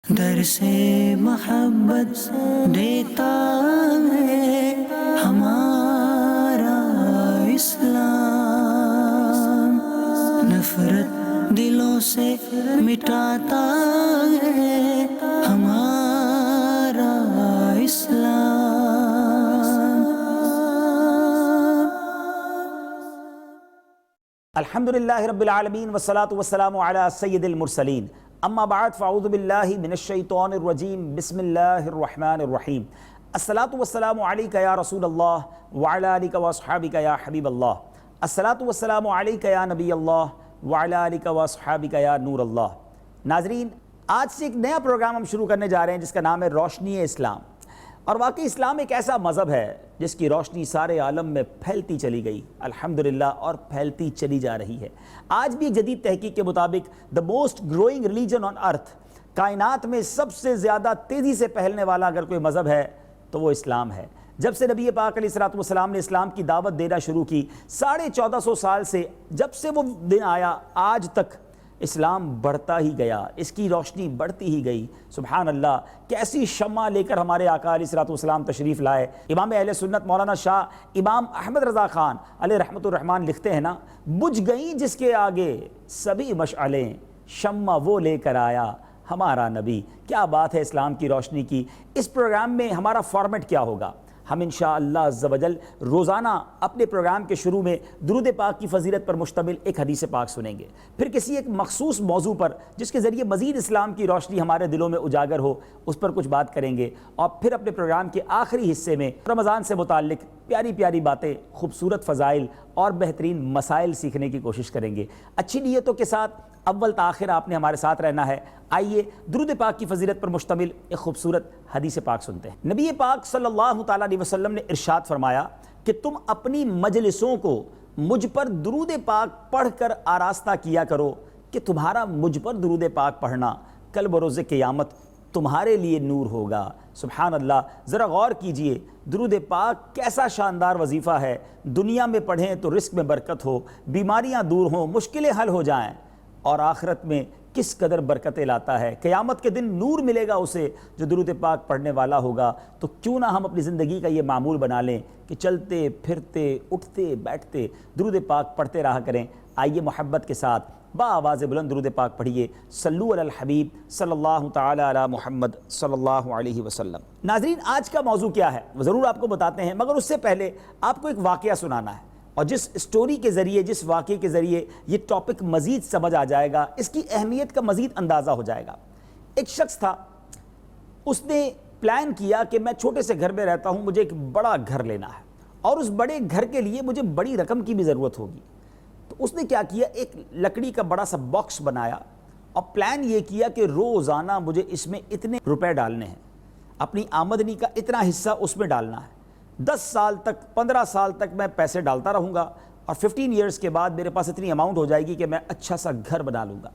در سے محبت دیتا ہے ہمارا اسلام، نفرت دلوں سے مٹاتا ہے ہمارا اسلام۔ الحمدللہ رب العالمین والصلاة والسلام علی سید المرسلین، اما بعد فاعوذ باللہ من الشیطان الرجیم، بسم اللہ الرحمن الرحیم۔ الصلاة والسلام علیک یا رسول اللہ وعلی آلک واصحابک یا حبیب اللہ، الصلاة والسلام علیک یا نبی اللہ وعلی آلک واصحابک یا نور اللہ۔ ناظرین، آج سے ایک نیا پروگرام ہم شروع کرنے جا رہے ہیں جس کا نام ہے روشنی اسلام۔ اور واقعی اسلام ایک ایسا مذہب ہے جس کی روشنی سارے عالم میں پھیلتی چلی گئی الحمدللہ، اور پھیلتی چلی جا رہی ہے۔ آج بھی ایک جدید تحقیق کے مطابق the most growing religion on earth، کائنات میں سب سے زیادہ تیزی سے پھیلنے والا اگر کوئی مذہب ہے تو وہ اسلام ہے۔ جب سے نبی پاک علیہ السلام نے اسلام کی دعوت دینا شروع کی 1450 سال سے، جب سے وہ دن آیا آج تک اسلام بڑھتا ہی گیا، اس کی روشنی بڑھتی ہی گئی۔ سبحان اللہ، کیسی شمع لے کر ہمارے آقا علیہ السلام تشریف لائے۔ امام اہل سنت مولانا شاہ امام احمد رضا خان علیہ رحمۃ الرحمن لکھتے ہیں نا، بجھ گئیں جس کے آگے سبھی مشعلیں، شمع وہ لے کر آیا ہمارا نبی۔ کیا بات ہے اسلام کی روشنی کی۔ اس پروگرام میں ہمارا فارمیٹ کیا ہوگا؟ ہم انشاءاللہ عز و جل روزانہ اپنے پروگرام کے شروع میں درود پاک کی فضیلت پر مشتمل ایک حدیث پاک سنیں گے، پھر کسی ایک مخصوص موضوع پر جس کے ذریعے مزید اسلام کی روشنی ہمارے دلوں میں اجاگر ہو اس پر کچھ بات کریں گے، اور پھر اپنے پروگرام کے آخری حصے میں رمضان سے متعلق پیاری پیاری باتیں، خوبصورت فضائل اور بہترین مسائل سیکھنے کی کوشش کریں گے۔ اچھی نیتوں کے ساتھ اول تا آخر آپ نے ہمارے ساتھ رہنا ہے۔ آئیے درود پاک کی فضیلت پر مشتمل ایک خوبصورت حدیث پاک سنتے ہیں۔ نبی پاک صلی اللہ تعالیٰ علیہ وسلم نے ارشاد فرمایا کہ تم اپنی مجلسوں کو مجھ پر درود پاک پڑھ کر آراستہ کیا کرو کہ تمہارا مجھ پر درود پاک پڑھنا کل بروز قیامت تمہارے لیے نور ہوگا۔ سبحان اللہ، ذرا غور کیجئے، درود پاک کیسا شاندار وظیفہ ہے۔ دنیا میں پڑھیں تو رزق میں برکت ہو، بیماریاں دور ہوں، مشکلیں حل ہو جائیں، اور آخرت میں کس قدر برکتیں لاتا ہے۔ قیامت کے دن نور ملے گا اسے جو درود پاک پڑھنے والا ہوگا۔ تو کیوں نہ ہم اپنی زندگی کا یہ معمول بنا لیں کہ چلتے پھرتے اٹھتے بیٹھتے درود پاک پڑھتے رہا کریں۔ آئیے محبت کے ساتھ بآواز بلند درود پاک پڑھیے۔ صلو علی الحبیب صلی اللہ تعالی علی محمد صلی اللہ علیہ وسلم۔ ناظرین، آج کا موضوع کیا ہے وہ ضرور آپ کو بتاتے ہیں، مگر اس سے پہلے آپ کو ایک واقعہ سنانا ہے، اور جس اسٹوری کے ذریعے، جس واقعے کے ذریعے یہ ٹاپک مزید سمجھ آ جائے گا، اس کی اہمیت کا مزید اندازہ ہو جائے گا۔ ایک شخص تھا، اس نے پلان کیا کہ میں چھوٹے سے گھر میں رہتا ہوں، مجھے ایک بڑا گھر لینا ہے، اور اس بڑے گھر کے لیے مجھے بڑی رقم کی بھی ضرورت ہوگی۔ تو اس نے کیا کیا، ایک لکڑی کا بڑا سا باکس بنایا، اور پلان یہ کیا کہ روزانہ مجھے اس میں اتنے روپے ڈالنے ہیں، اپنی آمدنی کا اتنا حصہ اس میں ڈالنا ہے۔ 10 سال تک، 15 سال تک میں پیسے ڈالتا رہوں گا، اور 15 ایئرز کے بعد میرے پاس اتنی اماؤنٹ ہو جائے گی کہ میں اچھا سا گھر بنا لوں گا۔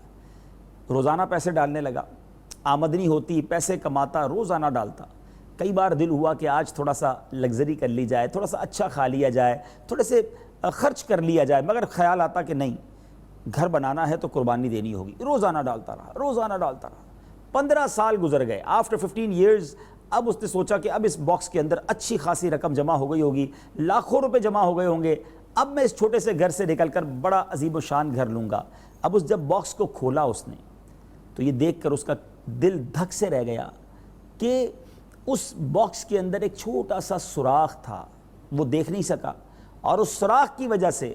روزانہ پیسے ڈالنے لگا، آمدنی ہوتی، پیسے کماتا، روزانہ ڈالتا۔ کئی بار دل ہوا کہ آج تھوڑا سا لگژری کر لی جائے، تھوڑا سا اچھا کھا لیا جائے، تھوڑے سے خرچ کر لیا جائے، مگر خیال آتا کہ نہیں، گھر بنانا ہے تو قربانی دینی ہوگی۔ روزانہ ڈالتا رہا، روزانہ ڈالتا رہا۔ 15 سال گزر گئے۔ آفٹر 15 ایئرز اب اس نے سوچا کہ اب اس باکس کے اندر اچھی خاصی رقم جمع ہو گئی ہوگی، لاکھوں روپے جمع ہو گئے ہوں گے، اب میں اس چھوٹے سے گھر سے نکل کر بڑا عظیم و شان گھر لوں گا۔ اب جب باکس کو کھولا اس نے تو یہ دیکھ کر اس کا دل دھک سے رہ گیا کہ اس باکس کے اندر ایک چھوٹا سا سوراخ تھا، وہ دیکھ نہیں سکا، اور اس سوراخ کی وجہ سے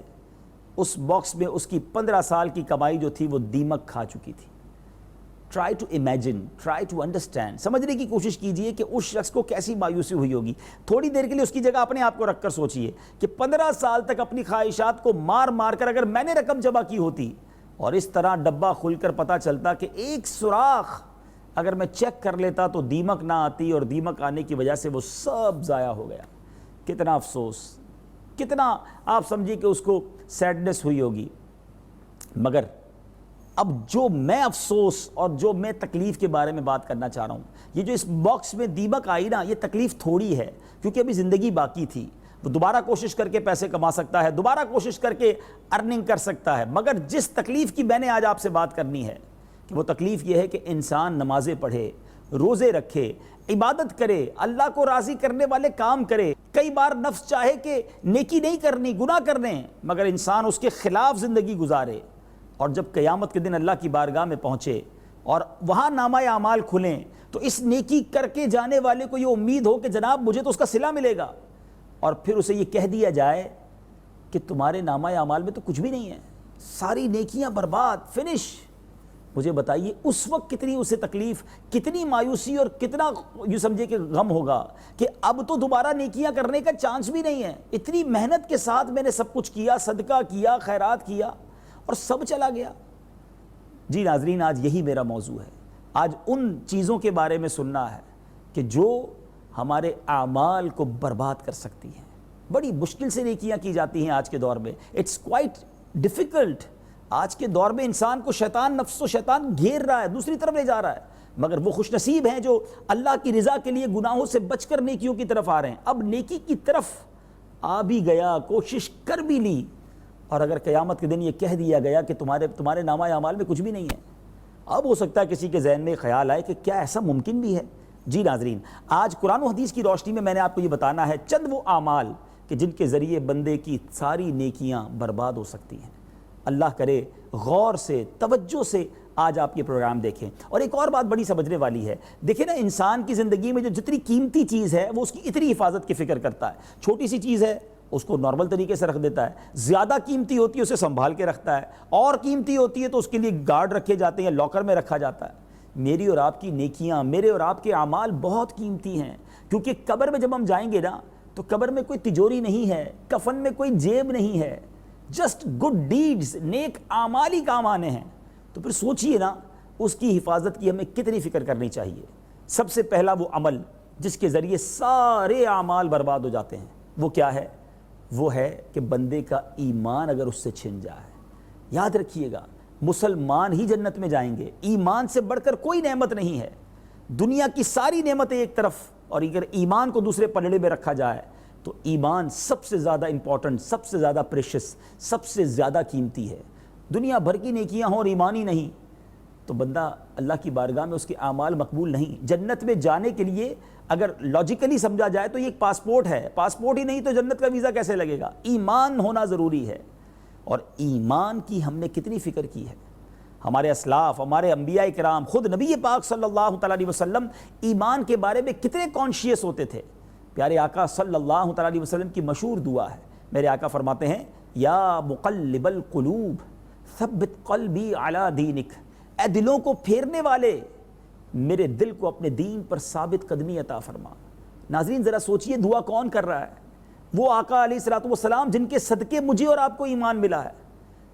اس باکس میں اس کی 15 سال کی کمائی جو تھی وہ دیمک کھا چکی تھی۔ Try to imagine, try to understand, سمجھنے کی کوشش کیجئے کہ اس شخص کو کیسی مایوسی ہوئی ہوگی۔ تھوڑی دیر کے لیے اس کی جگہ اپنے آپ کو رکھ کر سوچئے کہ 15 سال تک اپنی خواہشات کو مار مار کر اگر میں نے رقم جمع کی ہوتی، اور اس طرح ڈبہ کھل کر پتہ چلتا کہ ایک سوراخ اگر میں چیک کر لیتا تو دیمک نہ آتی، اور دیمک آنے کی وجہ سے وہ سب ضائع ہو گیا، کتنا افسوس، کتنا آپ سمجھیے کہ اس کو سیڈنس ہوئی ہوگی۔ مگر اب جو میں افسوس اور جو میں تکلیف کے بارے میں بات کرنا چاہ رہا ہوں، یہ جو اس باکس میں دیمک آئی نا، یہ تکلیف تھوڑی ہے، کیونکہ ابھی زندگی باقی تھی۔ وہ دوبارہ کوشش کر کے پیسے کما سکتا ہے، دوبارہ کوشش کر کے ارننگ کر سکتا ہے، مگر جس تکلیف کی میں نے آج آپ سے بات کرنی ہے، کہ وہ تکلیف یہ ہے کہ انسان نمازیں پڑھے، روزے رکھے، عبادت کرے، اللہ کو راضی کرنے والے کام کرے، کئی بار نفس چاہے کہ نیکی نہیں کرنی، گناہ کرنے، مگر انسان اس کے خلاف زندگی گزارے، اور جب قیامت کے دن اللہ کی بارگاہ میں پہنچے اور وہاں نامہ اعمال کھلیں تو اس نیکی کر کے جانے والے کو یہ امید ہو کہ جناب مجھے تو اس کا صلہ ملے گا، اور پھر اسے یہ کہہ دیا جائے کہ تمہارے نامہ اعمال میں تو کچھ بھی نہیں ہے، ساری نیکیاں برباد، فنش۔ مجھے بتائیے اس وقت کتنی اسے تکلیف، کتنی مایوسی اور کتنا یوں سمجھے کہ غم ہوگا کہ اب تو دوبارہ نیکیاں کرنے کا چانس بھی نہیں ہے، اتنی محنت کے ساتھ میں نے سب کچھ کیا، صدقہ کیا، خیرات کیا، اور سب چلا گیا۔ جی ناظرین، آج یہی میرا موضوع ہے، آج ان چیزوں کے بارے میں سننا ہے کہ جو ہمارے اعمال کو برباد کر سکتی ہیں۔ بڑی مشکل سے نیکیاں کی جاتی ہیں آج کے دور میں، اٹس کوائٹ ڈیفیکلٹ۔ آج کے دور میں انسان کو شیطان، نفس و شیطان گھیر رہا ہے، دوسری طرف لے جا رہا ہے، مگر وہ خوش نصیب ہیں جو اللہ کی رضا کے لیے گناہوں سے بچ کر نیکیوں کی طرف آ رہے ہیں۔ اب نیکی کی طرف آ بھی گیا، کوشش کر بھی لی، اور اگر قیامت کے دن یہ کہہ دیا گیا کہ تمہارے نامہ اعمال میں کچھ بھی نہیں ہے، اب ہو سکتا ہے کسی کے ذہن میں خیال آئے کہ کیا ایسا ممکن بھی ہے؟ جی ناظرین، آج قرآن و حدیث کی روشنی میں نے آپ کو یہ بتانا ہے چند وہ اعمال کہ جن کے ذریعے بندے کی ساری نیکیاں برباد ہو سکتی ہیں۔ اللہ کرے غور سے، توجہ سے آج آپ یہ پروگرام دیکھیں۔ اور ایک اور بات بڑی سمجھنے والی ہے، دیکھیں نا، انسان کی زندگی میں جو جتنی قیمتی چیز ہے وہ اس کی اتنی حفاظت کی فکر کرتا ہے۔ چھوٹی سی چیز ہے اس کو نارمل طریقے سے رکھ دیتا ہے، زیادہ قیمتی ہوتی ہے اسے سنبھال کے رکھتا ہے، اور قیمتی ہوتی ہے تو اس کے لیے گارڈ رکھے جاتے ہیں، لاکر میں رکھا جاتا ہے۔ میری اور آپ کی نیکیاں، میرے اور آپ کے اعمال بہت قیمتی ہیں، کیونکہ قبر میں جب ہم جائیں گے نا تو قبر میں کوئی تجوری نہیں ہے، کفن میں کوئی جیب نہیں ہے، جسٹ گڈ ڈیڈز، نیک اعمال ہی کام آنے ہیں۔ تو پھر سوچئے نا اس کی حفاظت کی ہمیں کتنی فکر کرنی چاہیے۔ سب سے پہلا وہ عمل جس کے ذریعے سارے اعمال برباد ہو جاتے ہیں، وہ کیا ہے؟ وہ ہے کہ بندے کا ایمان اگر اس سے چھن جائے۔ یاد رکھیے گا، مسلمان ہی جنت میں جائیں گے، ایمان سے بڑھ کر کوئی نعمت نہیں ہے۔ دنیا کی ساری نعمتیں ایک طرف، اور اگر ایمان کو دوسرے پلڑے میں رکھا جائے تو ایمان سب سے زیادہ امپورٹنٹ، سب سے زیادہ پریشس، سب سے زیادہ قیمتی ہے۔ دنیا بھر کی نیکیاں ہوں اور ایمان ہی نہیں تو بندہ اللہ کی بارگاہ میں اس کے اعمال مقبول نہیں۔ جنت میں جانے کے لیے اگر لاجیکلی سمجھا جائے تو یہ ایک پاسپورٹ ہے، پاسپورٹ ہی نہیں تو جنت کا ویزا کیسے لگے گا؟ ایمان ہونا ضروری ہے، اور ایمان کی ہم نے کتنی فکر کی ہے۔ ہمارے اسلاف، ہمارے انبیاء کرام، خود نبی پاک صلی اللہ تعالیٰ علیہ وسلم ایمان کے بارے میں کتنے کانشیس ہوتے تھے۔ پیارے آقا صلی اللہ تعالیٰ علیہ وسلم کی مشہور دعا ہے، میرے آقا فرماتے ہیں یا مقلب القلوب ثبت قلبی علی دینک، اے دلوں کو پھیرنے والے میرے دل کو اپنے دین پر ثابت قدمی عطا فرما۔ ناظرین ذرا سوچئے دعا کون کر رہا ہے؟ وہ آقا علیہ الصلوۃ والسلام جن کے صدقے مجھے اور آپ کو ایمان ملا ہے،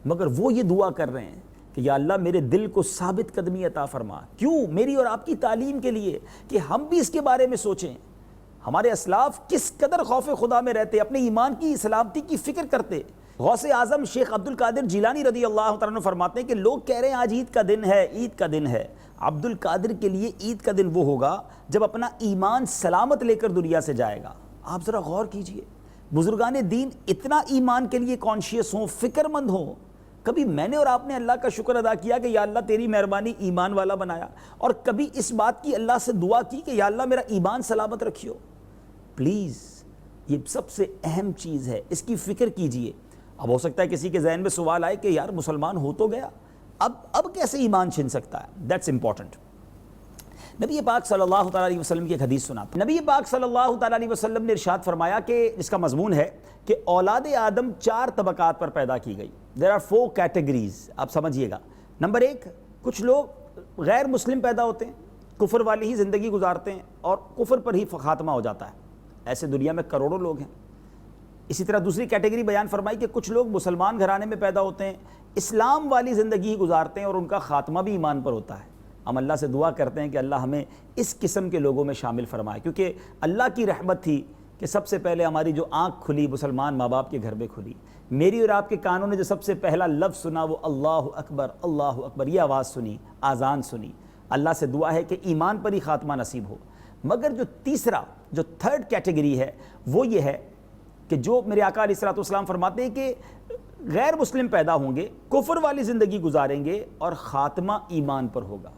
مگر وہ یہ دعا کر رہے ہیں کہ یا اللہ میرے دل کو ثابت قدمی عطا فرما۔ کیوں؟ میری اور آپ کی تعلیم کے لیے، کہ ہم بھی اس کے بارے میں سوچیں۔ ہمارے اسلاف کس قدر خوف خدا میں رہتے، اپنے ایمان کی سلامتی کی فکر کرتے۔ غوث اعظم شیخ عبد القادر جیلانی رضی اللہ تعالیٰ عنہ فرماتے ہیں کہ لوگ کہہ رہے ہیں آج عید کا دن ہے، عید کا دن ہے۔ عبد القادر کے لیے عید کا دن وہ ہوگا جب اپنا ایمان سلامت لے کر دنیا سے جائے گا۔ آپ ذرا غور کیجئے، بزرگان دین اتنا ایمان کے لیے کانشیس ہوں، فکر مند ہوں۔ کبھی میں نے اور آپ نے اللہ کا شکر ادا کیا کہ یا اللہ تیری مہربانی ایمان والا بنایا، اور کبھی اس بات کی اللہ سے دعا کی کہ یا اللہ میرا ایمان سلامت رکھیو؟ پلیز، یہ سب سے اہم چیز ہے، اس کی فکر کیجئے۔ اب ہو سکتا ہے کسی کے ذہن میں سوال آئے کہ یار مسلمان ہو تو گیا، اب کیسے ایمان چھن سکتا ہے؟ That's important. نبی پاک صلی اللہ تعالیٰ علیہ وسلم کی ایک حدیث سناتے ہیں۔ نبی پاک صلی اللہ تعالیٰ علیہ وسلم نے ارشاد فرمایا کہ جس کا مضمون ہے کہ اولاد آدم 4 طبقات پر پیدا کی گئی۔ دیر آر 4 کیٹیگریز، آپ سمجھیے گا۔ نمبر 1، کچھ لوگ غیر مسلم پیدا ہوتے ہیں، کفر والی ہی زندگی گزارتے ہیں اور کفر پر ہی خاتمہ ہو جاتا ہے۔ ایسے دنیا میں کروڑوں لوگ ہیں۔ اسی طرح دوسری کیٹیگری بیان فرمائی کہ کچھ لوگ مسلمان گھرانے میں پیدا ہوتے ہیں، اسلام والی زندگی ہی گزارتے ہیں اور ان کا خاتمہ بھی ایمان پر ہوتا ہے۔ ہم اللہ سے دعا کرتے ہیں کہ اللہ ہمیں اس قسم کے لوگوں میں شامل فرمائے، کیونکہ اللہ کی رحمت تھی کہ سب سے پہلے ہماری جو آنکھ کھلی مسلمان ماں باپ کے گھر میں کھلی۔ میری اور آپ کے کانوں نے جو سب سے پہلا لفظ سنا وہ اللہ اکبر، یہ آواز سنی، آذان سنی۔ اللہ سے دعا ہے کہ ایمان پر ہی خاتمہ نصیب ہو۔ مگر جو تھرڈ کیٹیگری ہے وہ یہ ہے کہ جو میرے آقا علیہ الصلوۃ والسلام فرماتے ہیں کہ غیر مسلم پیدا ہوں گے، کفر والی زندگی گزاریں گے اور خاتمہ ایمان پر ہوگا۔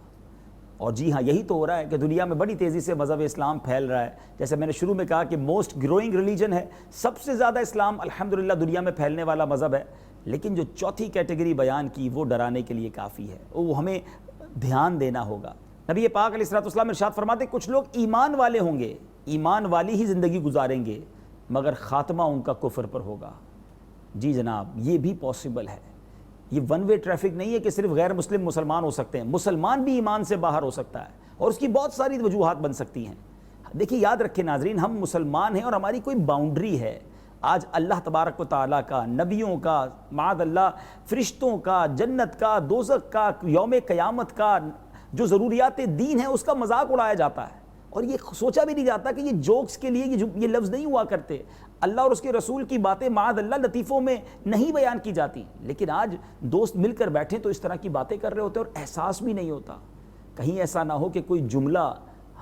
اور جی ہاں، یہی تو ہو رہا ہے کہ دنیا میں بڑی تیزی سے مذہب اسلام پھیل رہا ہے۔ جیسے میں نے شروع میں کہا کہ موسٹ گروئنگ ریلیجن ہے، سب سے زیادہ اسلام الحمدللہ دنیا میں پھیلنے والا مذہب ہے، لیکن جو چوتھی کیٹیگری بیان کی وہ ڈرانے کے لیے کافی ہے، وہ ہمیں دھیان دینا ہوگا۔ نبی پاک علیہ الصلوۃ والسلام ارشاد فرماتے ہیں کچھ لوگ ایمان والے ہوں گے، ایمان والی ہی زندگی گزاریں گے، مگر خاتمہ ان کا کفر پر ہوگا۔ جی جناب، یہ بھی پاسبل ہے، یہ ون وے ٹریفک نہیں ہے کہ صرف غیر مسلم مسلمان ہو سکتے ہیں، مسلمان بھی ایمان سے باہر ہو سکتا ہے، اور اس کی بہت ساری وجوہات بن سکتی ہیں۔ دیکھیے یاد رکھیں ناظرین، ہم مسلمان ہیں اور ہماری کوئی باؤنڈری ہے۔ آج اللہ تبارک و تعالیٰ کا، نبیوں کا، معاذ اللہ فرشتوں کا، جنت کا، دوزخ کا، یوم قیامت کا، جو ضروریات دین ہیں اس کا مذاق اڑایا جاتا ہے، اور یہ سوچا بھی نہیں جاتا کہ یہ جوکس کے لیے یہ لفظ نہیں ہوا کرتے۔ اللہ اور اس کے رسول کی باتیں معاذ اللہ لطیفوں میں نہیں بیان کی جاتی، لیکن آج دوست مل کر بیٹھیں تو اس طرح کی باتیں کر رہے ہوتے ہیں اور احساس بھی نہیں ہوتا۔ کہیں ایسا نہ ہو کہ کوئی جملہ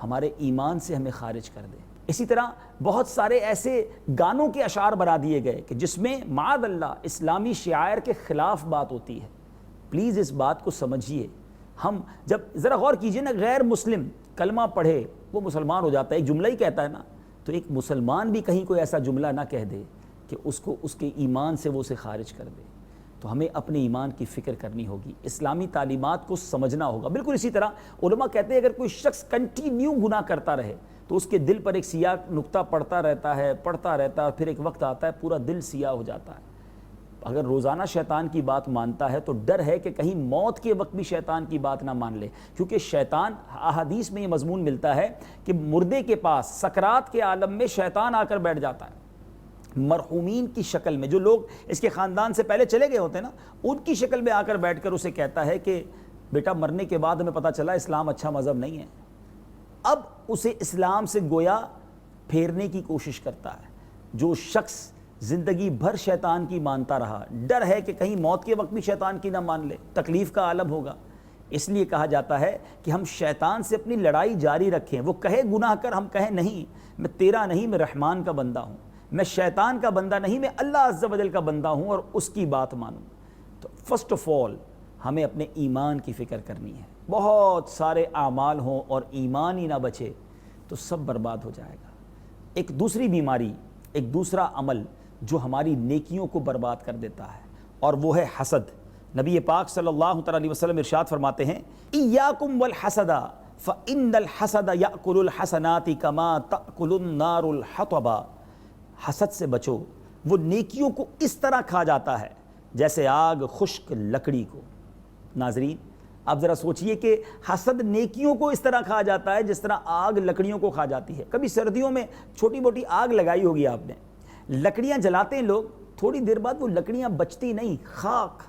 ہمارے ایمان سے ہمیں خارج کر دے۔ اسی طرح بہت سارے ایسے گانوں کے اشعار بنا دیے گئے کہ جس میں معاذ اللہ اسلامی شعائر کے خلاف بات ہوتی ہے۔ پلیز اس بات کو سمجھیے، ہم جب ذرا غور کیجئے نا، غیر مسلم کلمہ پڑھے وہ مسلمان ہو جاتا ہے، ایک جملہ ہی کہتا ہے نا، تو ایک مسلمان بھی کہیں کوئی ایسا جملہ نہ کہہ دے کہ اس کو اس کے ایمان سے وہ اسے خارج کر دے۔ تو ہمیں اپنے ایمان کی فکر کرنی ہوگی، اسلامی تعلیمات کو سمجھنا ہوگا۔ بالکل اسی طرح علماء کہتے ہیں اگر کوئی شخص کنٹینیو گناہ کرتا رہے تو اس کے دل پر ایک سیاہ نقطہ پڑتا رہتا ہے، اور پھر ایک وقت آتا ہے پورا دل سیاہ ہو جاتا ہے۔ اگر روزانہ شیطان کی بات مانتا ہے تو ڈر ہے کہ کہیں موت کے وقت بھی شیطان کی بات نہ مان لے، کیونکہ شیطان، احادیث میں یہ مضمون ملتا ہے کہ مردے کے پاس سکرات کے عالم میں شیطان آ کر بیٹھ جاتا ہے، مرحومین کی شکل میں، جو لوگ اس کے خاندان سے پہلے چلے گئے ہوتے ہیں نا، ان کی شکل میں آ کر بیٹھ کر اسے کہتا ہے کہ بیٹا مرنے کے بعد ہمیں پتہ چلا اسلام اچھا مذہب نہیں ہے۔ اب اسے اسلام سے گویا پھیرنے کی کوشش کرتا ہے۔ جو شخص زندگی بھر شیطان کی مانتا رہا، ڈر ہے کہ کہیں موت کے وقت بھی شیطان کی نہ مان لے، تکلیف کا عالم ہوگا۔ اس لیے کہا جاتا ہے کہ ہم شیطان سے اپنی لڑائی جاری رکھیں، وہ کہے گناہ کر، ہم کہیں نہیں، میں تیرا نہیں، میں رحمان کا بندہ ہوں، میں شیطان کا بندہ نہیں، میں اللہ عز و جل کا بندہ ہوں اور اس کی بات مانوں۔ تو فرسٹ آف آل ہمیں اپنے ایمان کی فکر کرنی ہے۔ بہت سارے اعمال ہوں اور ایمان ہی نہ بچے تو سب برباد ہو جائے گا۔ ایک دوسری بیماری، ایک دوسرا عمل جو ہماری نیکیوں کو برباد کر دیتا ہے، اور وہ ہے حسد۔ نبی پاک صلی اللہ علیہ وسلم ارشاد فرماتے ہیں ایاکم والحسد فإن الحسد یأکل الحسنات کما تأکل النار الحطب۔ حسد سے بچو، وہ نیکیوں کو اس طرح کھا جاتا ہے جیسے آگ خشک لکڑی کو۔ ناظرین آپ ذرا سوچئے کہ حسد نیکیوں کو اس طرح کھا جاتا ہے جس طرح آگ لکڑیوں کو کھا جاتی ہے۔ کبھی سردیوں میں چھوٹی موٹی آگ لگائی ہوگی آپ نے، لکڑیاں جلاتے ہیں لوگ، تھوڑی دیر بعد وہ لکڑیاں بچتی نہیں، خاک۔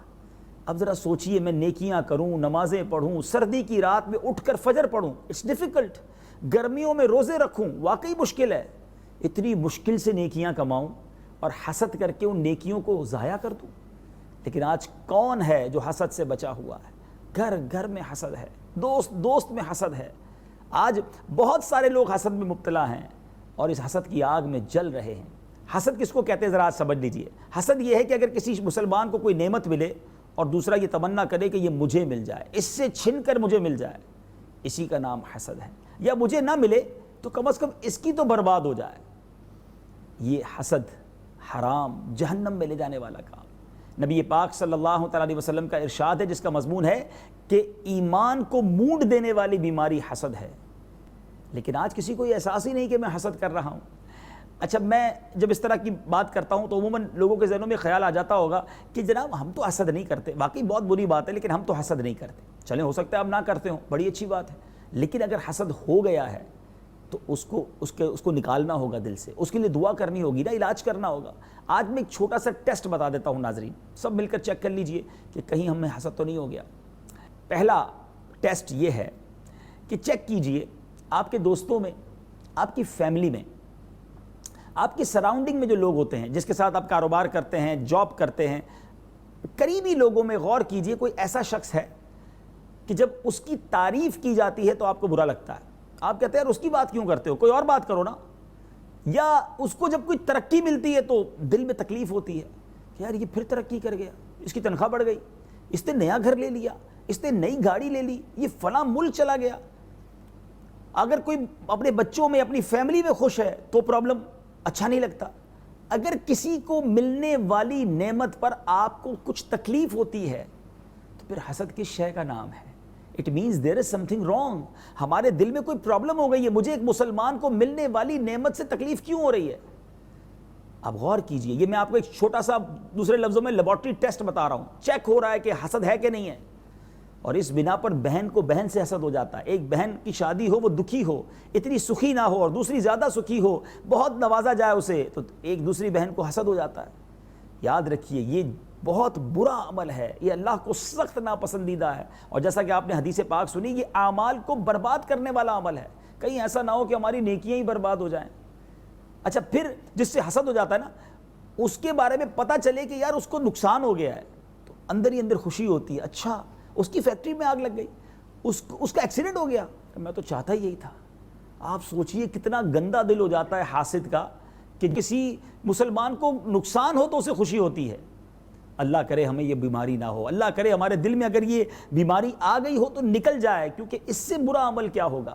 اب ذرا سوچئے میں نیکیاں کروں، نمازیں پڑھوں، سردی کی رات میں اٹھ کر فجر پڑھوں، اٹس ڈیفیکلٹ، گرمیوں میں روزے رکھوں، واقعی مشکل ہے، اتنی مشکل سے نیکیاں کماؤں اور حسد کر کے ان نیکیوں کو ضائع کر دوں۔ لیکن آج کون ہے جو حسد سے بچا ہوا ہے؟ گھر گھر میں حسد ہے، دوست دوست میں حسد ہے۔ آج بہت سارے لوگ حسد میں مبتلا ہیں اور اس حسد کی آگ میں جل رہے ہیں۔ حسد کس کو کہتے ہیں ذرا آج سمجھ لیجئے۔ حسد یہ ہے کہ اگر کسی مسلمان کو کوئی نعمت ملے اور دوسرا یہ تمنا کرے کہ یہ مجھے مل جائے، اس سے چھن کر مجھے مل جائے، اسی کا نام حسد ہے۔ یا مجھے نہ ملے تو کم از کم اس کی تو برباد ہو جائے۔ یہ حسد حرام، جہنم میں لے جانے والا کام۔ نبی پاک صلی اللہ علیہ وسلم کا ارشاد ہے جس کا مضمون ہے کہ ایمان کو مونڈ دینے والی بیماری حسد ہے۔ لیکن آج کسی کو یہ احساس ہی نہیں کہ میں حسد کر رہا ہوں۔ اچھا، میں جب اس طرح کی بات کرتا ہوں تو عموماً لوگوں کے ذہنوں میں خیال آ جاتا ہوگا کہ جناب ہم تو حسد نہیں کرتے، واقعی بہت بری بات ہے، لیکن ہم تو حسد نہیں کرتے۔ چلیں، ہو سکتا ہے آپ نہ کرتے ہوں، بڑی اچھی بات ہے، لیکن اگر حسد ہو گیا ہے تو اس کو نکالنا ہوگا دل سے، اس کے لیے دعا کرنی ہوگی نا، علاج کرنا ہوگا۔ آج میں ایک چھوٹا سا ٹیسٹ بتا دیتا ہوں ناظرین، سب مل کر چیک کر لیجئے کہ کہیں ہم میں حسد تو نہیں ہو گیا۔ پہلا ٹیسٹ یہ ہے کہ چیک کیجئے آپ کے دوستوں میں، آپ کی فیملی میں، آپ کی سراؤنڈنگ میں جو لوگ ہوتے ہیں، جس کے ساتھ آپ کاروبار کرتے ہیں، جاب کرتے ہیں، قریبی لوگوں میں غور کیجئے کوئی ایسا شخص ہے کہ جب اس کی تعریف کی جاتی ہے تو آپ کو برا لگتا ہے، آپ کہتے ہیں یار اس کی بات کیوں کرتے ہو، کوئی اور بات کرو نا، یا اس کو جب کوئی ترقی ملتی ہے تو دل میں تکلیف ہوتی ہے۔ کہ یار یہ پھر ترقی کر گیا، اس کی تنخواہ بڑھ گئی، اس نے نیا گھر لے لیا، اس نے نئی گاڑی لے لی، یہ فلاں ملک چلا گیا۔ اگر کوئی اپنے بچوں میں اپنی فیملی میں خوش ہے تو پرابلم اچھا نہیں لگتا۔ اگر کسی کو ملنے والی نعمت پر آپ کو کچھ تکلیف ہوتی ہے تو پھر حسد کس شے کا نام ہے؟ It means there is something wrong, ہمارے دل میں کوئی پرابلم ہو گئی ہے۔ مجھے ایک مسلمان کو ملنے والی نعمت سے تکلیف کیوں ہو رہی ہے؟ آپ غور کیجئے، یہ میں آپ کو ایک چھوٹا سا دوسرے لفظوں میں لیبارٹری ٹیسٹ بتا رہا ہوں، چیک ہو رہا ہے کہ حسد ہے کہ نہیں ہے۔ اور اس بنا پر بہن کو بہن سے حسد ہو جاتا ہے۔ ایک بہن کی شادی ہو، وہ دکھی ہو، اتنی سخی نہ ہو، اور دوسری زیادہ سخی ہو، بہت نوازا جائے اسے، تو ایک دوسری بہن کو حسد ہو جاتا ہے۔ یاد رکھیے یہ بہت برا عمل ہے، یہ اللہ کو سخت ناپسندیدہ ہے، اور جیسا کہ آپ نے حدیث پاک سنی، یہ اعمال کو برباد کرنے والا عمل ہے۔ کہیں ایسا نہ ہو کہ ہماری نیکیاں ہی برباد ہو جائیں۔ اچھا، پھر جس سے حسد ہو جاتا ہے نا، اس کے بارے میں پتہ چلے کہ یار اس کو نقصان ہو گیا ہے، تو اندر ہی اندر خوشی ہوتی ہے، اچھا اس کی فیکٹری میں آگ لگ گئی، اس کا ایکسیڈنٹ ہو گیا، میں تو چاہتا ہی یہی تھا۔ آپ سوچئے کتنا گندا دل ہو جاتا ہے حاسد کا کہ کسی مسلمان کو نقصان ہو تو اسے خوشی ہوتی ہے۔ اللہ کرے ہمیں یہ بیماری نہ ہو، اللہ کرے ہمارے دل میں اگر یہ بیماری آ گئی ہو تو نکل جائے، کیونکہ اس سے برا عمل کیا ہوگا۔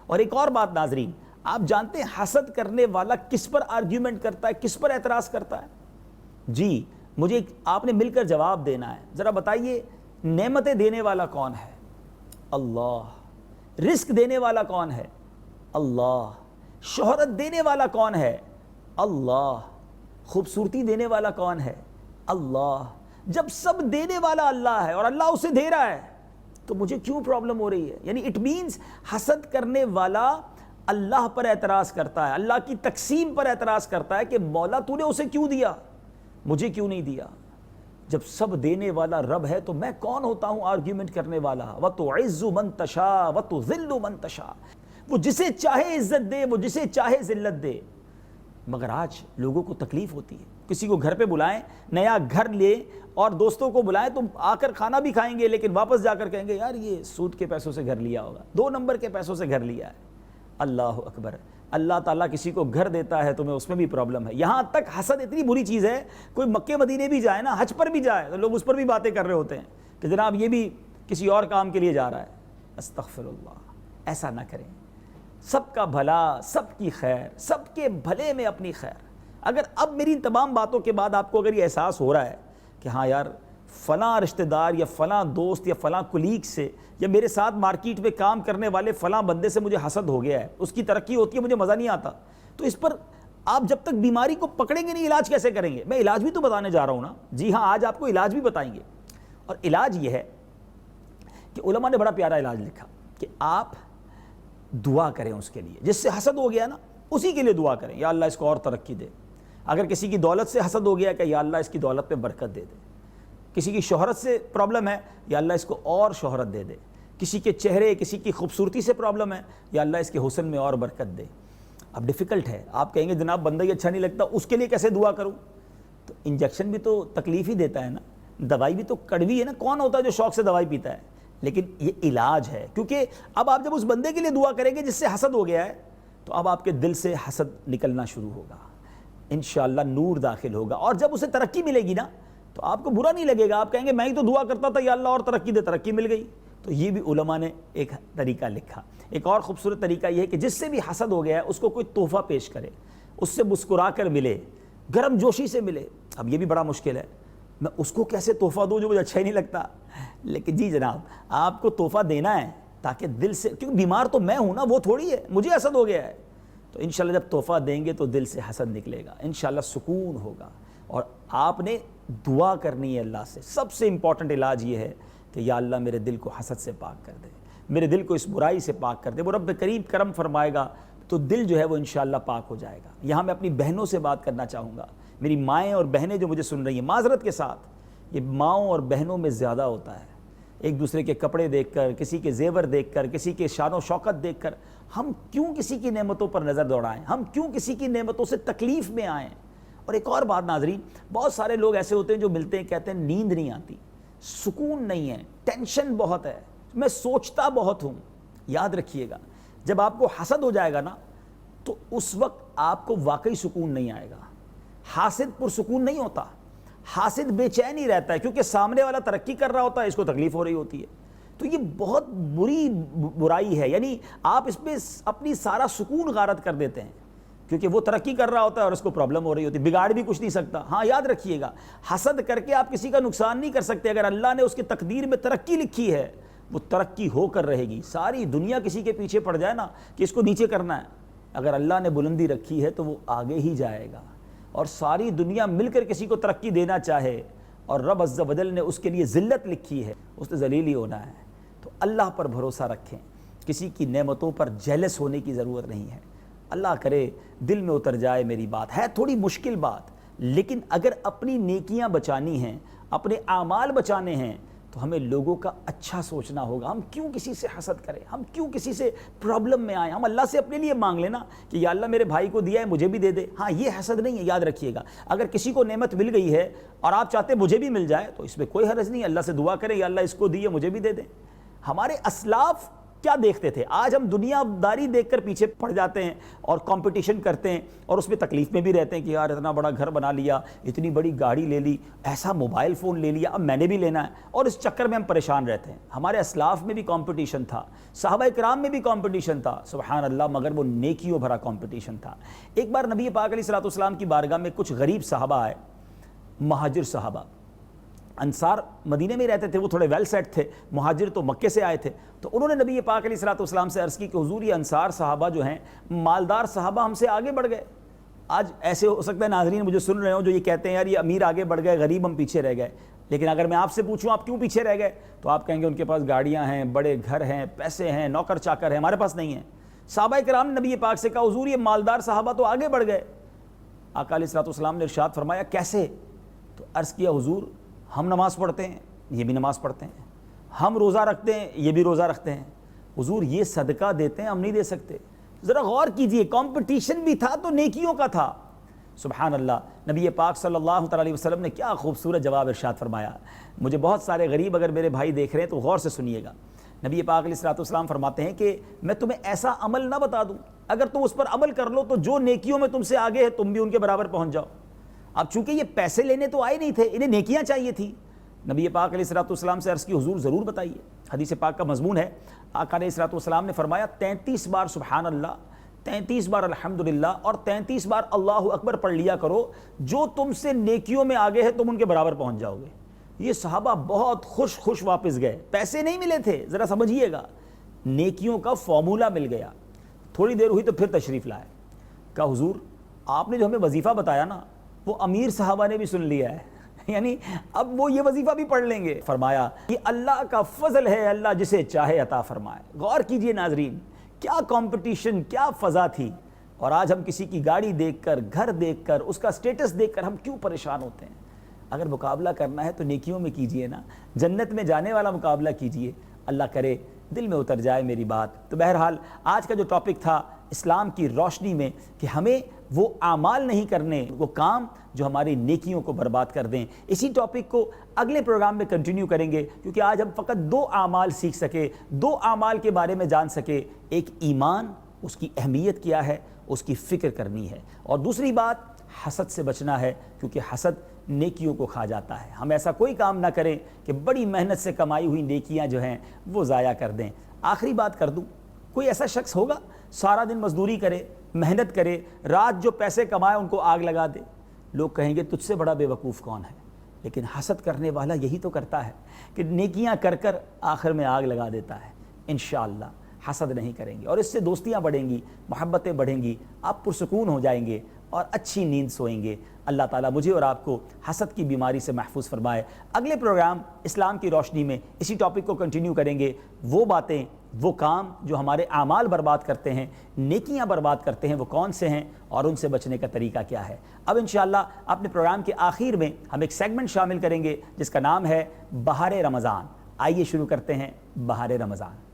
اور ایک اور بات ناظرین، آپ جانتے ہیں حسد کرنے والا کس پر آرگیومنٹ کرتا ہے، کس پر اعتراض کرتا ہے؟ جی مجھے آپ نے مل کر جواب دینا ہے۔ ذرا بتائیے، نعمتیں دینے والا کون ہے؟ اللہ۔ رزق دینے والا کون ہے؟ اللہ۔ شہرت دینے والا کون ہے؟ اللہ۔ خوبصورتی دینے والا کون ہے؟ اللہ۔ جب سب دینے والا اللہ ہے اور اللہ اسے دے رہا ہے تو مجھے کیوں پرابلم ہو رہی ہے؟ یعنی اٹ مینز حسد کرنے والا اللہ پر اعتراض کرتا ہے، اللہ کی تقسیم پر اعتراض کرتا ہے کہ مولا تو نے اسے کیوں دیا، مجھے کیوں نہیں دیا؟ جب سب دینے والا رب ہے تو میں کون ہوتا ہوں آرگیومنٹ کرنے والا؟ وَتُعِزُّ مَن تَشَاءُ وَتُذِلُّ مَن تَشَاءُ، وہ جسے چاہے عزت دے، وہ جسے چاہے ذلت دے۔ مگر آج لوگوں کو تکلیف ہوتی ہے، کسی کو گھر پہ بلائیں، نیا گھر لے اور دوستوں کو بلائیں تو آ کر کھانا بھی کھائیں گے، لیکن واپس جا کر کہیں گے یار یہ سود کے پیسوں سے گھر لیا ہوگا، 2 نمبر کے پیسوں سے گھر لیا ہے۔ اللہ اکبر۔ اللہ تعالیٰ کسی کو گھر دیتا ہے تمہیں اس میں بھی پرابلم ہے۔ یہاں تک حسد اتنی بری چیز ہے، کوئی مکے مدینے بھی جائے نا، حج پر بھی جائے تو لوگ اس پر بھی باتیں کر رہے ہوتے ہیں کہ جناب یہ بھی کسی اور کام کے لیے جا رہا ہے۔ استغفر اللہ، ایسا نہ کریں۔ سب کا بھلا، سب کی خیر، سب کے بھلے میں اپنی خیر۔ اگر اب میری ان تمام باتوں کے بعد آپ کو اگر یہ احساس ہو رہا ہے کہ ہاں یار فلاں رشتہ دار یا فلاں دوست یا فلاں کولیگ سے یا میرے ساتھ مارکیٹ میں کام کرنے والے فلاں بندے سے مجھے حسد ہو گیا ہے، اس کی ترقی ہوتی ہے مجھے مزہ نہیں آتا، تو اس پر آپ جب تک بیماری کو پکڑیں گے نہیں، علاج کیسے کریں گے؟ میں علاج بھی تو بتانے جا رہا ہوں نا۔ جی ہاں، آج آپ کو علاج بھی بتائیں گے، اور علاج یہ ہے کہ علماء نے بڑا پیارا علاج لکھا کہ آپ دعا کریں اس کے لیے، جس سے حسد ہو گیا نا اسی کے لیے دعا کریں، یا اللہ اس کو اور ترقی دے۔ اگر کسی کی دولت سے حسد ہو گیا کہ یا اللہ اس کی دولت میں برکت دے دے، کسی کی شہرت سے پرابلم ہے، یا اللہ اس کو اور شہرت دے دے، کسی کے چہرے، کسی کی خوبصورتی سے پرابلم ہے، یا اللہ اس کے حسن میں اور برکت دے۔ اب ڈیفیکلٹ ہے، آپ کہیں گے جناب بندہ ہی اچھا نہیں لگتا، اس کے لیے کیسے دعا کروں؟ تو انجیکشن بھی تو تکلیف ہی دیتا ہے نا، دوائی بھی تو کڑوی ہے نا، کون ہوتا ہے جو شوق سے دوائی پیتا ہے؟ لیکن یہ علاج ہے، کیونکہ اب آپ جب اس بندے کے لیے دعا کریں گے جس سے حسد ہو گیا ہے تو اب آپ کے دل سے حسد نکلنا شروع ہوگا، انشاءاللہ نور داخل ہوگا، اور جب اسے ترقی ملے گی نا تو آپ کو برا نہیں لگے گا، آپ کہیں گے میں ہی تو دعا کرتا تھا یا اللہ اور ترقی دے، ترقی مل گئی۔ تو یہ بھی علماء نے ایک طریقہ لکھا۔ ایک اور خوبصورت طریقہ یہ ہے کہ جس سے بھی حسد ہو گیا ہے اس کو کوئی تحفہ پیش کرے، اس سے مسکرا کر ملے، گرم جوشی سے ملے۔ اب یہ بھی بڑا مشکل ہے، میں اس کو کیسے تحفہ دوں جو مجھے اچھا ہی نہیں لگتا؟ لیکن جی جناب آپ کو تحفہ دینا ہے تاکہ دل سے، کیونکہ بیمار تو میں ہوں نا، وہ تھوڑی ہے، مجھے حسد ہو گیا ہے، تو انشاءاللہ جب تحفہ دیں گے تو دل سے حسد نکلے گا، انشاءاللہ سکون ہوگا۔ اور آپ نے دعا کرنی ہے اللہ سے۔ سب سے امپورٹنٹ علاج یہ ہے کہ یا اللہ میرے دل کو حسد سے پاک کر دے، میرے دل کو اس برائی سے پاک کر دے۔ وہ رب کریم کرم فرمائے گا تو دل جو ہے وہ انشاءاللہ پاک ہو جائے گا۔ یہاں میں اپنی بہنوں سے بات کرنا چاہوں گا، میری مائیں اور بہنیں جو مجھے سن رہی ہیں، معذرت کے ساتھ یہ ماؤں اور بہنوں میں زیادہ ہوتا ہے۔ ایک دوسرے کے کپڑے دیکھ کر، کسی کے زیور دیکھ کر، کسی کے شان و شوکت دیکھ کر ہم کیوں کسی کی نعمتوں پر نظر دوڑائیں، ہم کیوں کسی کی نعمتوں سے تکلیف میں آئیں؟ اور ایک اور بات ناظرین، بہت سارے لوگ ایسے ہوتے ہیں جو ملتے ہیں کہتے ہیں نیند نہیں آتی، سکون نہیں ہے، ٹینشن بہت ہے، میں سوچتا بہت ہوں۔ یاد رکھیے گا جب آپ کو حسد ہو جائے گا نا تو اس وقت آپ کو واقعی سکون نہیں آئے گا۔ حاسد پرسکون نہیں ہوتا، حاسد بے چین ہی رہتا ہے کیونکہ سامنے والا ترقی کر رہا ہوتا ہے، اس کو تکلیف ہو رہی ہوتی ہے. تو یہ بہت بری برائی ہے، یعنی آپ اس پہ اپنی سارا سکون غارت کر دیتے ہیں کیونکہ وہ ترقی کر رہا ہوتا ہے اور اس کو پرابلم ہو رہی ہوتی ہے، بگاڑ بھی کچھ نہیں سکتا. ہاں یاد رکھیے گا، حسد کر کے آپ کسی کا نقصان نہیں کر سکتے. اگر اللہ نے اس کی تقدیر میں ترقی لکھی ہے وہ ترقی ہو کر رہے گی. ساری دنیا کسی کے پیچھے پڑ جائے نا کہ اس کو نیچے کرنا ہے، اگر اللہ نے بلندی رکھی ہے تو وہ آگے ہی جائے گا. اور ساری دنیا مل کر کسی کو ترقی دینا چاہے اور رب عز و جل نے اس کے لیے ذلت لکھی ہے، اس نے ذلیل ہی ہونا ہے. تو اللہ پر بھروسہ رکھیں، کسی کی نعمتوں پر جیلس ہونے کی ضرورت نہیں ہے. اللہ کرے دل میں اتر جائے میری بات. ہے تھوڑی مشکل بات، لیکن اگر اپنی نیکیاں بچانی ہیں، اپنے اعمال بچانے ہیں تو ہمیں لوگوں کا اچھا سوچنا ہوگا. ہم کیوں کسی سے حسد کریں، ہم کیوں کسی سے پرابلم میں آئیں؟ ہم اللہ سے اپنے لیے مانگ لینا کہ یا اللہ میرے بھائی کو دیا ہے مجھے بھی دے دے. ہاں یہ حسد نہیں ہے، یاد رکھیے گا. اگر کسی کو نعمت مل گئی ہے اور آپ چاہتے مجھے بھی مل جائے تو اس میں کوئی حرج نہیں. اللہ سے دعا کریں یا اللہ اس کو دیے مجھے بھی دے دیں. ہمارے اسلاف کیا دیکھتے تھے؟ آج ہم دنیا داری دیکھ کر پیچھے پڑ جاتے ہیں اور کمپٹیشن کرتے ہیں اور اس میں تکلیف میں بھی رہتے ہیں کہ یار اتنا بڑا گھر بنا لیا، اتنی بڑی گاڑی لے لی، ایسا موبائل فون لے لیا، اب میں نے بھی لینا ہے، اور اس چکر میں ہم پریشان رہتے ہیں. ہمارے اسلاف میں بھی کمپٹیشن تھا، صحابہ کرام میں بھی کمپٹیشن تھا، سبحان اللہ، مگر وہ نیکیوں بھرا کمپٹیشن تھا. ایک بار نبی پاک علیہ الصلوۃ والسلام کی بارگاہ میں کچھ غریب صحابہ آئے، مہاجر صحابہ. انصار مدینے میں رہتے تھے، وہ تھوڑے ویل سیٹ تھے، مہاجر تو مکے سے آئے تھے. تو انہوں نے نبی پاک علیہ الصلوۃ والسلام سے عرض کی کہ حضور یہ انصار صحابہ جو ہیں، مالدار صحابہ ہم سے آگے بڑھ گئے. آج ایسے ہو سکتا ہے ناظرین مجھے سن رہے ہوں جو یہ کہتے ہیں یار یہ امیر آگے بڑھ گئے، غریب ہم پیچھے رہ گئے. لیکن اگر میں آپ سے پوچھوں آپ کیوں پیچھے رہ گئے تو آپ کہیں گے ان کے پاس گاڑیاں ہیں، بڑے گھر ہیں، پیسے ہیں، نوکر چاکر ہیں، ہمارے پاس نہیں ہیں. صحابہ کرام نے نبی پاک سے کہا حضور یہ مالدار صحابہ تو آگے بڑھ گئے. آقا علیہ الصلوۃ والسلام نے ارشاد فرمایا کیسے؟ تو عرض کیا حضور ہم نماز پڑھتے ہیں، یہ بھی نماز پڑھتے ہیں، ہم روزہ رکھتے ہیں، یہ بھی روزہ رکھتے ہیں. حضور یہ صدقہ دیتے ہیں، ہم نہیں دے سکتے. ذرا غور کیجئے، کمپٹیشن بھی تھا تو نیکیوں کا تھا. سبحان اللہ. نبی پاک صلی اللہ تعالی علیہ وسلم نے کیا خوبصورت جواب ارشاد فرمایا. مجھے بہت سارے غریب اگر میرے بھائی دیکھ رہے ہیں تو غور سے سنیے گا. نبی پاک علیہ الصلوۃ والسلام فرماتے ہیں کہ میں تمہیں ایسا عمل نہ بتا دوں، اگر تم اس پر عمل کر لو تو جو نیکیوں میں تم سے آگے ہے تم بھی ان کے برابر پہنچ جاؤ. اب چونکہ یہ پیسے لینے تو آئے نہیں تھے، انہیں نیکیاں چاہیے تھی. نبی پاک علیہ الصلوۃ والسلام سے عرض کی حضور ضرور بتائیے. حدیث پاک کا مضمون ہے، آقا علیہ الصلوۃ والسلام نے فرمایا 33 بار سبحان اللہ، 33 بار الحمدللہ اور 33 بار اللہ اکبر پڑھ لیا کرو، جو تم سے نیکیوں میں آگے ہے تم ان کے برابر پہنچ جاؤ گے. یہ صحابہ بہت خوش واپس گئے. پیسے نہیں ملے تھے، ذرا سمجھیے گا، نیکیوں کا فارمولہ مل گیا. تھوڑی دیر ہوئی تو پھر تشریف لائے. کہا حضور آپ نے جو ہمیں وظیفہ بتایا نا وہ امیر صحابہ نے بھی سن لیا ہے، یعنی اب وہ یہ وظیفہ بھی پڑھ لیں گے. فرمایا یہ اللہ کا فضل ہے، اللہ جسے چاہے عطا فرمائے. غور کیجئے ناظرین، کیا کمپٹیشن، کیا فضا تھی. اور آج ہم کسی کی گاڑی دیکھ کر، گھر دیکھ کر، اس کا سٹیٹس دیکھ کر ہم کیوں پریشان ہوتے ہیں. اگر مقابلہ کرنا ہے تو نیکیوں میں کیجئے نا، جنت میں جانے والا مقابلہ کیجئے. اللہ کرے دل میں اتر جائے میری بات. تو بہرحال آج کا جو ٹاپک تھا اسلام کی روشنی میں کہ ہمیں وہ اعمال نہیں کرنے، وہ کام جو ہماری نیکیوں کو برباد کر دیں. اسی ٹاپک کو اگلے پروگرام میں کنٹینیو کریں گے کیونکہ آج ہم فقط 2 اعمال سیکھ سکے، 2 اعمال کے بارے میں جان سکے. ایک ایمان، اس کی اہمیت کیا ہے، اس کی فکر کرنی ہے، اور دوسری بات حسد سے بچنا ہے کیونکہ حسد نیکیوں کو کھا جاتا ہے. ہم ایسا کوئی کام نہ کریں کہ بڑی محنت سے کمائی ہوئی نیکیاں جو ہیں وہ ضائع کر دیں. آخری بات کر دوں، کوئی ایسا شخص ہوگا سارا دن مزدوری کرے، محنت کرے، رات جو پیسے کمائے ان کو آگ لگا دے؟ لوگ کہیں گے تجھ سے بڑا بے وقوف کون ہے. لیکن حسد کرنے والا یہی تو کرتا ہے کہ نیکیاں کر کر آخر میں آگ لگا دیتا ہے. انشاءاللہ حسد نہیں کریں گے اور اس سے دوستیاں بڑھیں گی، محبتیں بڑھیں گی، آپ پرسکون ہو جائیں گے اور اچھی نیند سوئیں گے. اللہ تعالیٰ مجھے اور آپ کو حسد کی بیماری سے محفوظ فرمائے. اگلے پروگرام اسلام کی روشنی میں اسی ٹاپک کو کنٹینیو کریں گے. وہ باتیں، وہ کام جو ہمارے اعمال برباد کرتے ہیں، نیکیاں برباد کرتے ہیں، وہ کون سے ہیں اور ان سے بچنے کا طریقہ کیا ہے. اب انشاءاللہ اپنے پروگرام کے آخر میں ہم ایک سیگمنٹ شامل کریں گے جس کا نام ہے بہار رمضان. آئیے شروع کرتے ہیں بہار رمضان.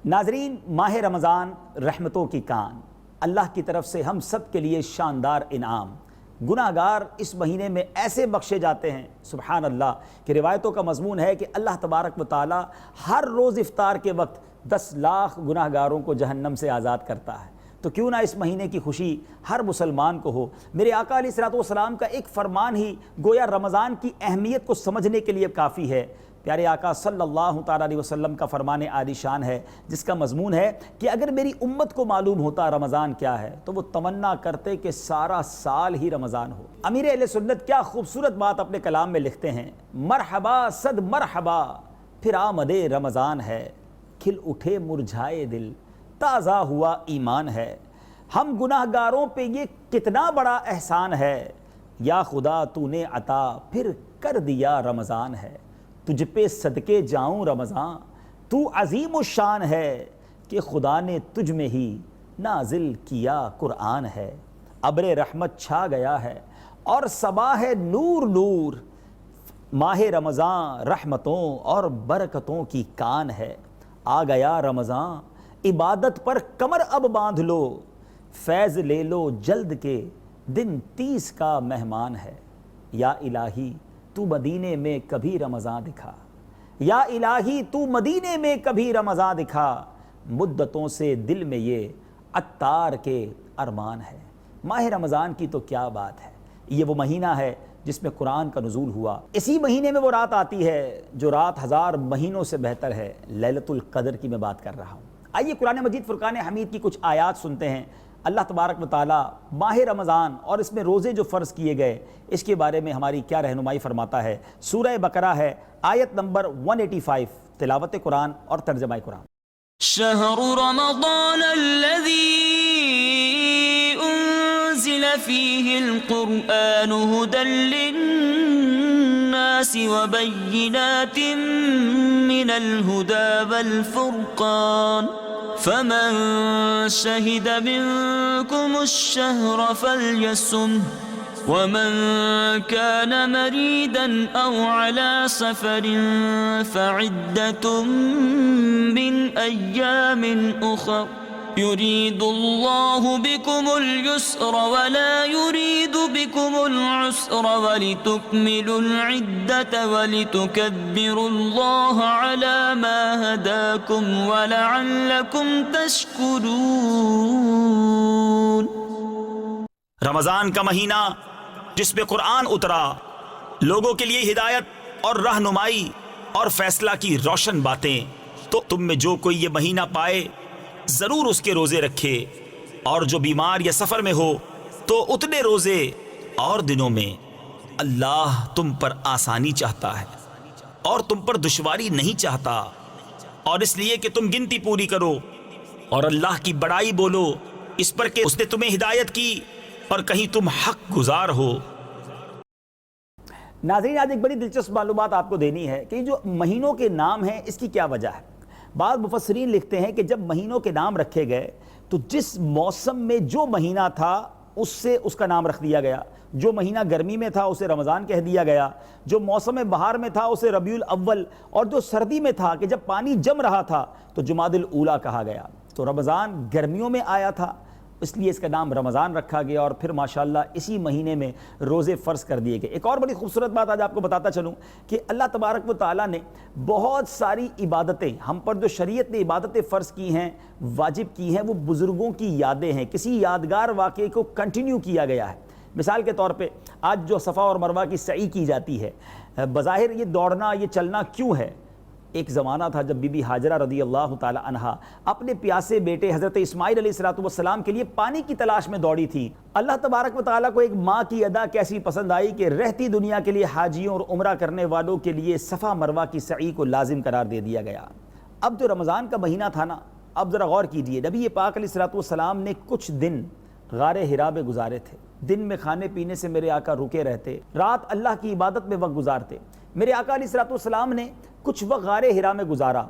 ناظرین، ماہ رمضان رحمتوں کی کان، اللہ کی طرف سے ہم سب کے لیے شاندار انعام. گناہ گار اس مہینے میں ایسے بخشے جاتے ہیں سبحان اللہ کہ روایتوں کا مضمون ہے کہ اللہ تبارک و تعالی ہر روز افطار کے وقت 10 لاکھ گناہ گاروں کو جہنم سے آزاد کرتا ہے۔ تو کیوں نہ اس مہینے کی خوشی ہر مسلمان کو ہو۔ میرے آقا علیہ الصلوۃ والسلام کا ایک فرمان ہی گویا رمضان کی اہمیت کو سمجھنے کے لیے کافی ہے۔ پیارے آقا صلی اللہ تعالیٰ علیہ وسلم کا فرمان عالی شان ہے جس کا مضمون ہے کہ اگر میری امت کو معلوم ہوتا رمضان کیا ہے تو وہ تمنا کرتے کہ سارا سال ہی رمضان ہو۔ امیر اہل سنت کیا خوبصورت بات اپنے کلام میں لکھتے ہیں، مرحبا صد مرحبا پھر آمد رمضان ہے، کھل اٹھے مرجھائے دل تازہ ہوا ایمان ہے۔ ہم گناہ گاروں پہ یہ کتنا بڑا احسان ہے، یا خدا تو نے عطا پھر کر دیا رمضان ہے۔ تجھ پہ صدقے جاؤں رمضان تو عظیم الشان ہے، کہ خدا نے تجھ میں ہی نازل کیا قرآن ہے۔ ابر رحمت چھا گیا ہے اور صبا ہے نور نور، ماہ رمضان رحمتوں اور برکتوں کی کان ہے۔ آ گیا رمضان عبادت پر کمر اب باندھ لو، فیض لے لو جلد کے دن 30 کا مہمان ہے۔ یا الہی تو مدینے میں کبھی رمضان دکھا، یا الہی تو مدینے میں کبھی رمضان دکھا، مدتوں سے دل میں یہ عطار کے ارمان ہے۔ ماہ رمضان کی تو کیا بات ہے، یہ وہ مہینہ ہے جس میں قرآن کا نزول ہوا۔ اسی مہینے میں وہ رات آتی ہے جو رات 1000 مہینوں سے بہتر ہے، لیلۃ القدر کی میں بات کر رہا ہوں۔ آئیے قرآن مجید فرقان حمید کی کچھ آیات سنتے ہیں۔ اللہ تبارک و تعالی ماہ رمضان اور اس میں روزے جو فرض کیے گئے اس کے بارے میں ہماری کیا رہنمائی فرماتا ہے۔ سورہ بقرہ ہے، آیت نمبر 185، تلاوت قرآن اور ترجمہ قرآن۔ شہر رمضان الذي انزل فيه القرآن هدى للناس وبينات من الهدى والفرقان فمن شهد منكم الشهر فليصمه ومن كان مريدا أو على سفر فعدة من أيام أخر يريد الله بكم اليسر ولا يريد بكم العسر ولتكملوا العدة ولتكبروا الله على ما هداكم ولعلكم تشكرون۔ رمضان کا مہینہ جس میں قرآن اترا، لوگوں کے لیے ہدایت اور رہنمائی اور فیصلہ کی روشن باتیں، تو تم میں جو کوئی یہ مہینہ پائے ضرور اس کے روزے رکھے، اور جو بیمار یا سفر میں ہو تو اتنے روزے اور دنوں میں اللہ تم پر آسانی چاہتا ہے اور تم پر دشواری نہیں چاہتا، اور اس لیے کہ تم گنتی پوری کرو اور اللہ کی بڑائی بولو اس پر کہ اس نے تمہیں ہدایت کی اور کہیں تم حق گزار ہو۔ ناظرین، آج ایک بڑی دلچسپ معلومات آپ کو دینی ہے کہ جو مہینوں کے نام ہیں اس کی کیا وجہ ہے۔ بعض مفسرین لکھتے ہیں کہ جب مہینوں کے نام رکھے گئے تو جس موسم میں جو مہینہ تھا اس سے اس کا نام رکھ دیا گیا۔ جو مہینہ گرمی میں تھا اسے رمضان کہہ دیا گیا، جو موسم بہار میں تھا اسے ربیع الاول، اور جو سردی میں تھا کہ جب پانی جم رہا تھا تو جمادی الاولیٰ کہا گیا۔ تو رمضان گرمیوں میں آیا تھا اس لیے اس کا نام رمضان رکھا گیا، اور پھر ماشاءاللہ اسی مہینے میں روزے فرض کر دیے گئے۔ ایک اور بڑی خوبصورت بات آج آپ کو بتاتا چلوں کہ اللہ تبارک و تعالیٰ نے بہت ساری عبادتیں ہم پر جو شریعت نے عبادتیں فرض کی ہیں، واجب کی ہیں، وہ بزرگوں کی یادیں ہیں، کسی یادگار واقعے کو کنٹینیو کیا گیا ہے۔ مثال کے طور پہ آج جو صفا اور مروہ کی سعی کی جاتی ہے، بظاہر یہ دوڑنا یہ چلنا کیوں ہے؟ ایک زمانہ تھا جب بی بی ہاجرہ رضی اللہ تعالی عنہا اپنے پیاسے بیٹے حضرت اسماعیل علیہ السلام کے لیے پانی کی تلاش میں دوڑی تھی۔ اللہ تبارک و تعالیٰ کو ایک ماں کی ادا کیسی پسند آئی کہ رہتی دنیا کے لیے حاجیوں اور عمرہ کرنے والوں کے لیے صفا مروہ کی سعی کو لازم قرار دے دیا گیا۔ اب جو رمضان کا مہینہ تھا نا، اب ذرا غور کیجئے، نبی پاک علیہ السلام نے کچھ دن غار حرا میں گزارے تھے۔ دن میں کھانے پینے سے میرے آقا رکے رہتے، رات اللہ کی عبادت میں وقت گزارتے۔ میرے آقا علیہ السلام نے کچھ وقت غار حرا میں گزارا،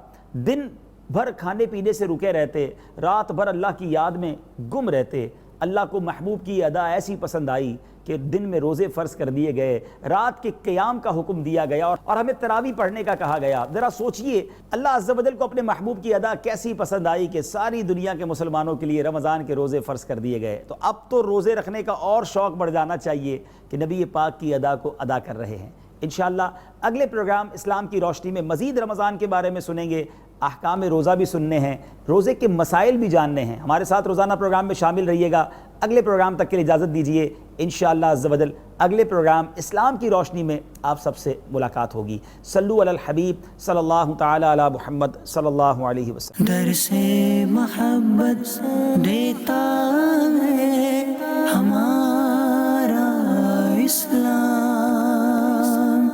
دن بھر کھانے پینے سے رکے رہتے، رات بھر اللہ کی یاد میں گم رہتے۔ اللہ کو محبوب کی ادا ایسی پسند آئی کہ دن میں روزے فرض کر دیے گئے، رات کے قیام کا حکم دیا گیا اور ہمیں تراویح پڑھنے کا کہا گیا۔ ذرا سوچئے اللہ عز و جل کو اپنے محبوب کی ادا کیسی پسند آئی کہ ساری دنیا کے مسلمانوں کے لیے رمضان کے روزے فرض کر دیے گئے۔ تو اب تو روزے رکھنے کا اور شوق بڑھ جانا چاہیے کہ نبی پاک کی ادا کو ادا کر رہے ہیں۔ انشاءاللہ اگلے پروگرام اسلام کی روشنی میں مزید رمضان کے بارے میں سنیں گے، احکام روزہ بھی سننے ہیں، روزے کے مسائل بھی جاننے ہیں۔ ہمارے ساتھ روزانہ پروگرام میں شامل رہیے گا۔ اگلے پروگرام تک کے لیے اجازت دیجیے، انشاءاللہ عز و جل اگلے پروگرام اسلام کی روشنی میں آپ سب سے ملاقات ہوگی۔ صلو علی الحبیب صلی اللہ تعالی علی محمد صلی اللہ علیہ وسلم۔ درس محبت دیتا ہے ہمارا اسلام،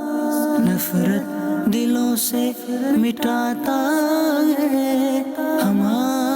نفرت دلوں سے مٹاتا ہے ہمارا